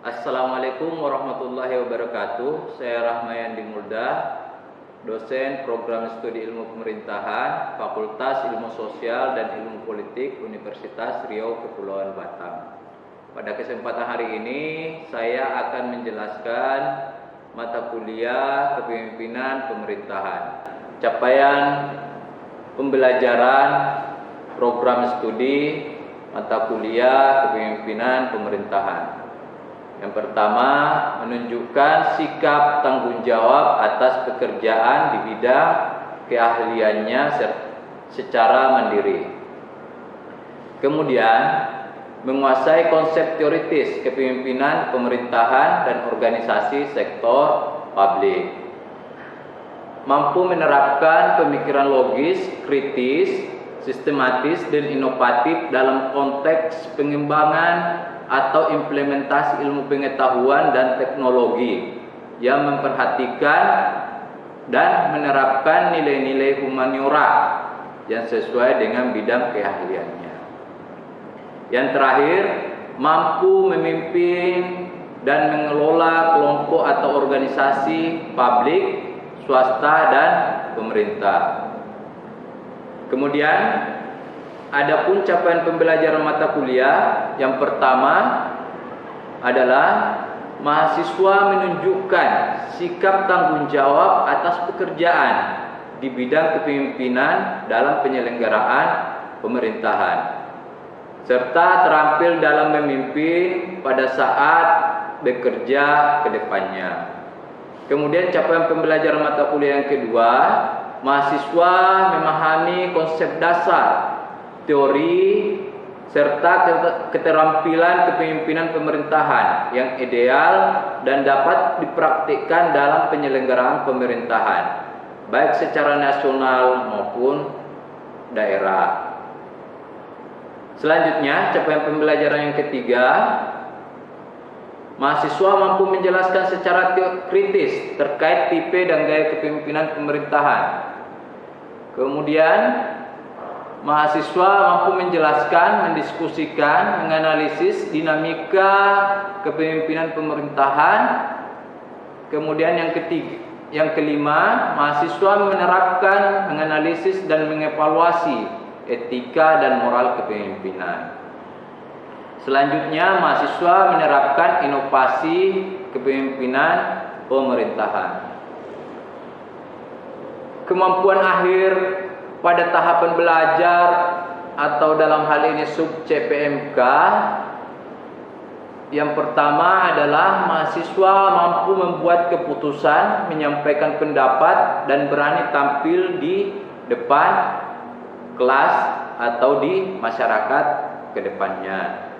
Assalamualaikum warahmatullahi wabarakatuh. Saya Rahmayandi Mulda, dosen Program Studi Ilmu Pemerintahan, Fakultas Ilmu Sosial dan Ilmu Politik Universitas Riau Kepulauan Batam. Pada kesempatan hari ini, saya akan menjelaskan mata kuliah Kepemimpinan Pemerintahan. Capaian pembelajaran program studi mata kuliah Kepemimpinan Pemerintahan. Yang pertama, menunjukkan sikap tanggung jawab atas pekerjaan di bidang keahliannya secara mandiri. Kemudian, menguasai konsep teoritis kepemimpinan pemerintahan dan organisasi sektor publik. Mampu menerapkan pemikiran logis, kritis, sistematis, dan inovatif dalam konteks pengembangan atau implementasi ilmu pengetahuan dan teknologi yang memperhatikan dan menerapkan nilai-nilai humaniora yang sesuai dengan bidang keahliannya. Yang terakhir, mampu memimpin dan mengelola kelompok atau organisasi publik, swasta, dan pemerintah. Kemudian, adapun capaian pembelajaran mata kuliah, yang pertama adalah mahasiswa menunjukkan sikap tanggung jawab atas pekerjaan di bidang kepemimpinan dalam penyelenggaraan pemerintahan, serta terampil dalam memimpin pada saat bekerja ke depannya. Kemudian capaian pembelajaran mata kuliah yang kedua, mahasiswa memahami konsep dasar, teori, serta keterampilan kepemimpinan pemerintahan yang ideal dan dapat dipraktikkan dalam penyelenggaraan pemerintahan, baik secara nasional maupun daerah. Selanjutnya, capaian pembelajaran yang ketiga, mahasiswa mampu menjelaskan secara kritis terkait tipe dan gaya kepemimpinan pemerintahan. Kemudian, mahasiswa mampu menjelaskan, mendiskusikan, menganalisis dinamika kepemimpinan pemerintahan. Kemudian yang kelima, mahasiswa menerapkan, menganalisis dan mengevaluasi etika dan moral kepemimpinan. Selanjutnya, mahasiswa menerapkan inovasi kepemimpinan pemerintahan. Kemampuan akhir pada tahapan belajar atau dalam hal ini sub CPMK, yang pertama adalah mahasiswa mampu membuat keputusan, menyampaikan pendapat, dan berani tampil di depan kelas atau di masyarakat ke depannya.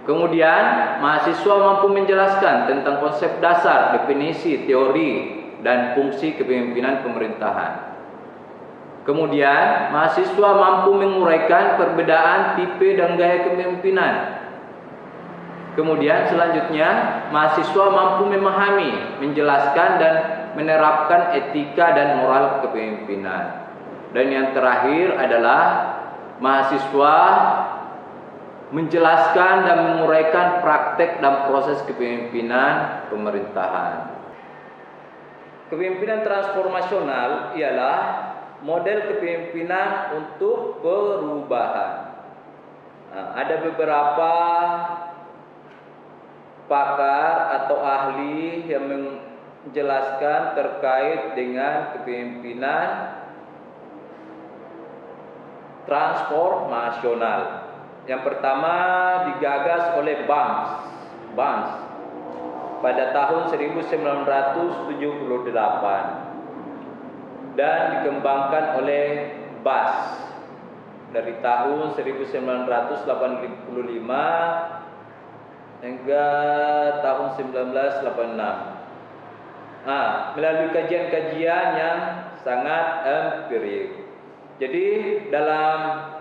Kemudian, mahasiswa mampu menjelaskan tentang konsep dasar, definisi, teori, dan fungsi kepemimpinan pemerintahan. Kemudian, mahasiswa mampu menguraikan perbedaan tipe dan gaya kepemimpinan. Kemudian selanjutnya, mahasiswa mampu memahami, menjelaskan, dan menerapkan etika dan moral kepemimpinan. Dan yang terakhir adalah mahasiswa menjelaskan dan menguraikan praktek dan proses kepemimpinan pemerintahan. Kepemimpinan transformasional ialah model kepemimpinan untuk perubahan. Ada beberapa pakar atau ahli yang menjelaskan terkait dengan kepemimpinan transformasional. Yang pertama digagas oleh Barnes pada tahun 1978 dan dikembangkan oleh Bass dari tahun 1985 hingga tahun 1986. Melalui kajian-kajian yang sangat empirik. Jadi dalam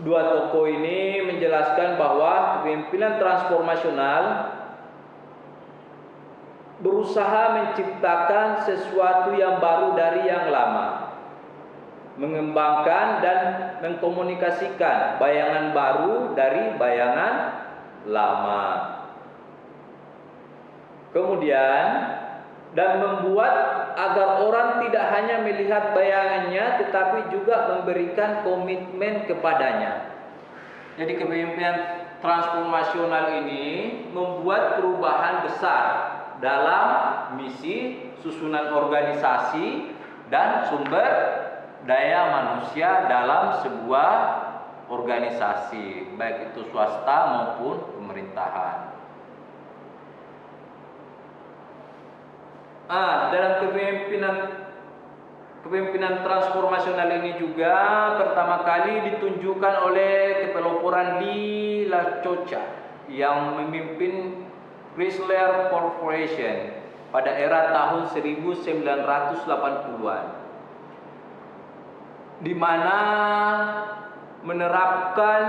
dua tokoh ini menjelaskan bahwa kepemimpinan transformasional berusaha menciptakan sesuatu yang baru dari yang lama, mengembangkan dan mengkomunikasikan bayangan baru dari bayangan lama. Kemudian, dan membuat agar orang tidak hanya melihat bayangannya tetapi juga memberikan komitmen kepadanya. Jadi kepemimpinan transformasional ini membuat perubahan besar dalam misi, susunan organisasi dan sumber daya manusia dalam sebuah organisasi, baik itu swasta maupun pemerintahan. Dalam kepemimpinan transformasional ini juga pertama kali ditunjukkan oleh kepeloporan Lee Iacocca yang memimpin Chrysler Corporation pada era tahun 1980-an, di mana menerapkan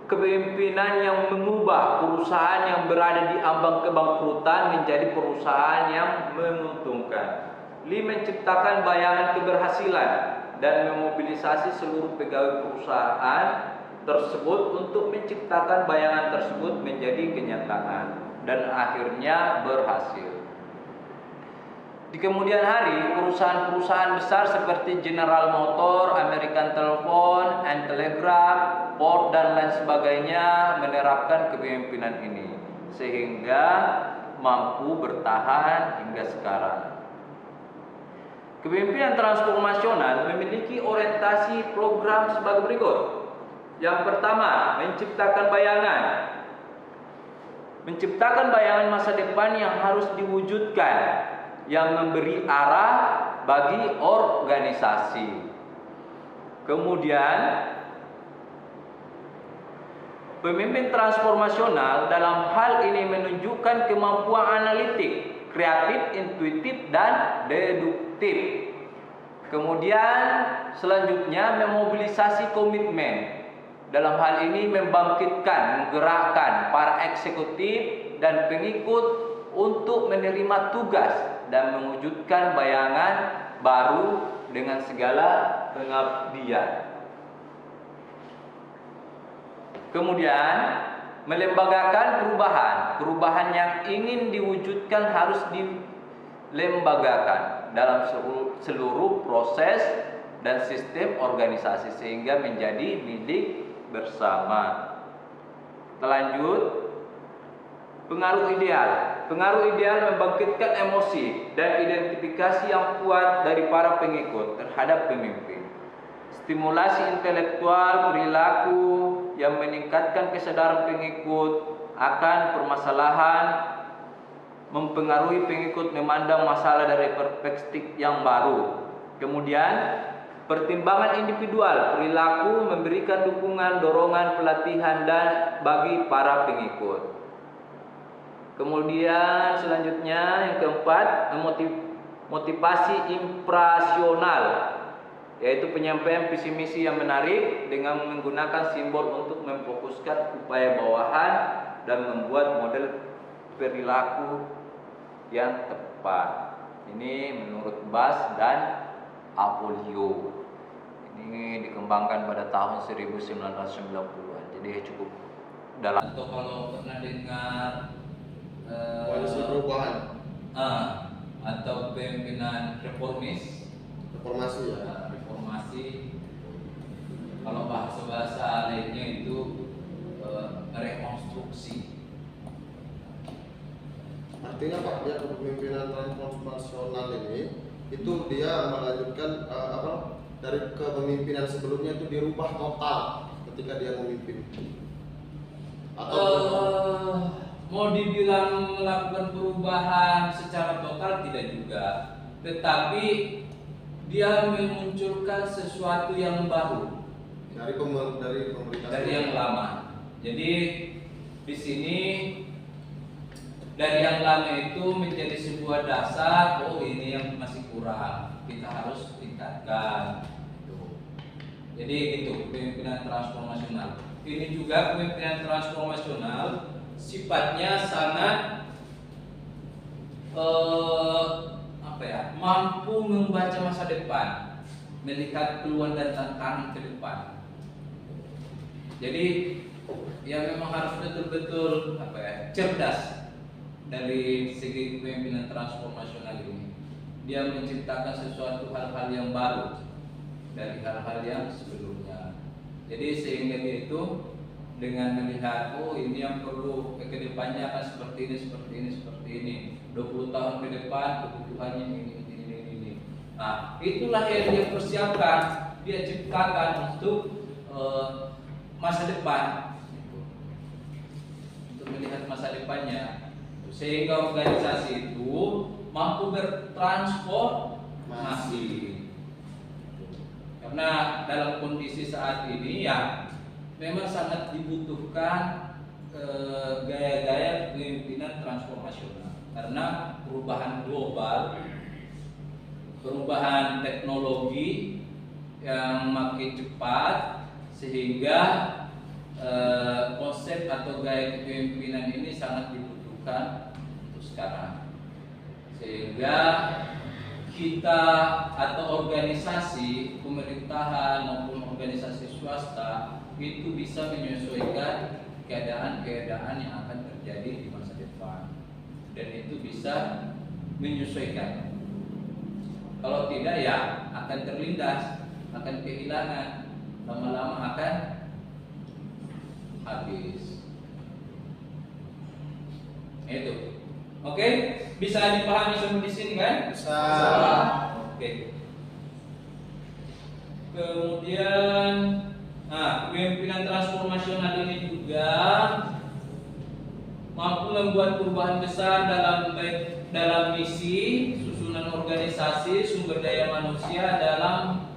kepemimpinan yang mengubah perusahaan yang berada di ambang kebangkrutan menjadi perusahaan yang menguntungkan. Lee menciptakan bayangan keberhasilan dan memobilisasi seluruh pegawai perusahaan tersebut untuk menciptakan bayangan tersebut menjadi kenyataan, dan akhirnya berhasil. Di kemudian hari, perusahaan-perusahaan besar seperti General Motors, American Telephone and Telegraph, Ford dan lain sebagainya menerapkan kepemimpinan ini sehingga mampu bertahan hingga sekarang. Kepemimpinan transformasional memiliki orientasi program sebagai berikut. Yang pertama, menciptakan bayangan. Menciptakan bayangan masa depan yang harus diwujudkan, yang memberi arah bagi organisasi. Kemudian, pemimpin transformasional dalam hal ini menunjukkan kemampuan analitik, kreatif, intuitif, dan deduktif. Kemudian selanjutnya memobilisasi komitmen. Dalam hal ini membangkitkan, menggerakkan para eksekutif dan pengikut untuk menerima tugas dan mewujudkan bayangan baru dengan segala pengabdian. Kemudian melembagakan perubahan. Perubahan yang ingin diwujudkan harus dilembagakan dalam seluruh proses dan sistem organisasi sehingga menjadi milik bersama. Lanjut, pengaruh ideal. Pengaruh ideal membangkitkan emosi dan identifikasi yang kuat dari para pengikut terhadap pemimpin. Stimulasi intelektual perilaku yang meningkatkan kesadaran pengikut akan permasalahan, mempengaruhi pengikut memandang masalah dari perspektif yang baru. Kemudian, pertimbangan individual perilaku memberikan dukungan, dorongan, pelatihan dan bagi para pengikut. Kemudian selanjutnya yang keempat, motivasi impresional, yaitu penyampaian visi misi yang menarik dengan menggunakan simbol untuk memfokuskan upaya bawahan dan membuat model perilaku yang tepat. Ini menurut Bas dan Apollio. Ini dikembangkan pada tahun 1990-an. Jadi cukup dalam. Atau kalau pernah dengar koalisi perubahan atau pemimpinan reformasi ya, reformasi. Kalau bahasa lainnya itu rekonstruksi. Artinya Pak, dia kepemimpinan transformasional ini itu dia melanjutkan dari kepemimpinan sebelumnya itu dirubah total ketika dia memimpin. Atau mau dibilang melakukan perubahan secara total tidak juga, tetapi dia memunculkan sesuatu yang baru dari pemerintah dari yang lama. Jadi di sini dari yang lama itu menjadi sebuah dasar, oh ini yang masih kurang, kita harus tingkatkan. Jadi itu kepemimpinan transformasional. Ini juga kepemimpinan transformasional sifatnya sangat mampu membaca masa depan, melihat peluang dan tantangan ke depan. Jadi ya memang harus betul-betul cerdas dari segi kepemimpinan transformasional ini. Dia menciptakan sesuatu hal-hal yang baru dari hal-hal yang sebelumnya. Jadi sehingga dia itu dengan melihat, oh ini yang perlu ke depannya akan seperti ini. 20 tahun ke depan kebutuhannya ini. Nah, itulah yang dia persiapkan, dia ciptakan untuk masa depan, untuk melihat masa depannya, sehingga organisasi itu mampu bertransformasi. Karena dalam kondisi saat ini ya memang sangat dibutuhkan gaya-gaya kepemimpinan transformasional, karena perubahan global, perubahan teknologi yang makin cepat, sehingga konsep atau gaya kepemimpinan ini sangat dibutuhkan untuk sekarang. Sehingga kita atau organisasi pemerintahan maupun organisasi swasta itu bisa menyesuaikan keadaan-keadaan yang akan terjadi di masa depan, dan itu bisa menyesuaikan. Kalau tidak ya akan terlindas, akan kehilangan, lama-lama akan habis. Itu. Oke, bisa dipahami sampai di sini kan? Bisa. Oke. Kemudian, kepemimpinan transformasional ini juga mampu membuat perubahan besar dalam misi, susunan organisasi, sumber daya manusia dalam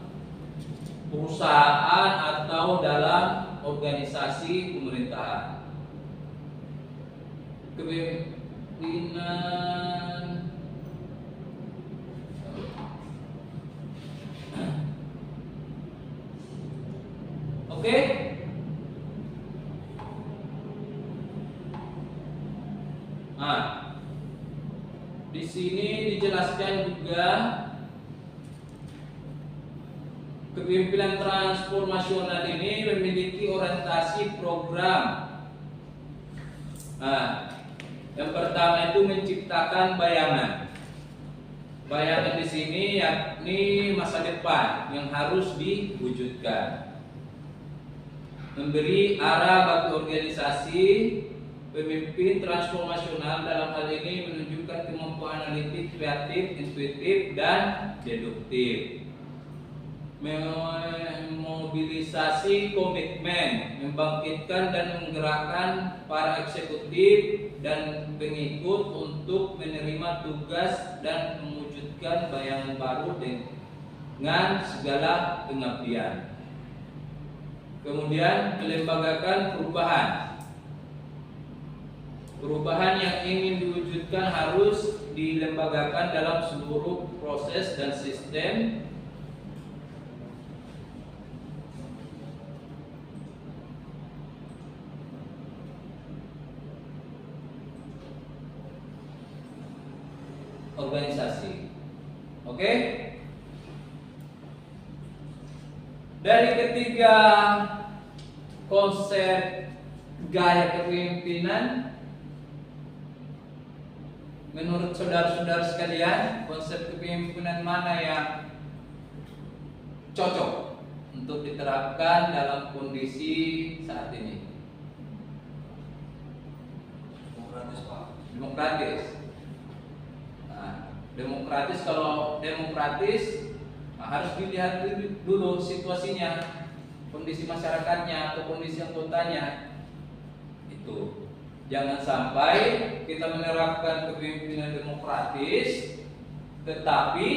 perusahaan atau dalam organisasi pemerintahan. Kepemimpinan Oke. Di sini dijelaskan juga kepemimpinan transformasional ini memiliki orientasi program. Yang pertama itu menciptakan bayangan. Bayangan di sini yakni masa depan yang harus diwujudkan. Memberi arah bagi organisasi. Pemimpin transformasional dalam hal ini menunjukkan kemampuan analitik, kreatif, intuitif, dan deduktif. Memobilisasi komitmen, membangkitkan dan menggerakkan para eksekutif dan pengikut untuk menerima tugas dan mewujudkan bayangan baru dengan segala pengabdian. Kemudian melembagakan perubahan. Perubahan yang ingin diwujudkan harus dilembagakan dalam seluruh proses dan sistem organisasi. Oke? Dari ketiga konsep gaya kepemimpinan, menurut saudara-saudara sekalian, konsep kepemimpinan mana yang cocok untuk diterapkan dalam kondisi saat ini? Demokratis, Pak. Demokratis. Demokratis, kalau demokratis harus dilihat dulu situasinya, kondisi masyarakatnya atau kondisi anggotanya. Itu. Jangan sampai kita menerapkan kepemimpinan demokratis, tetapi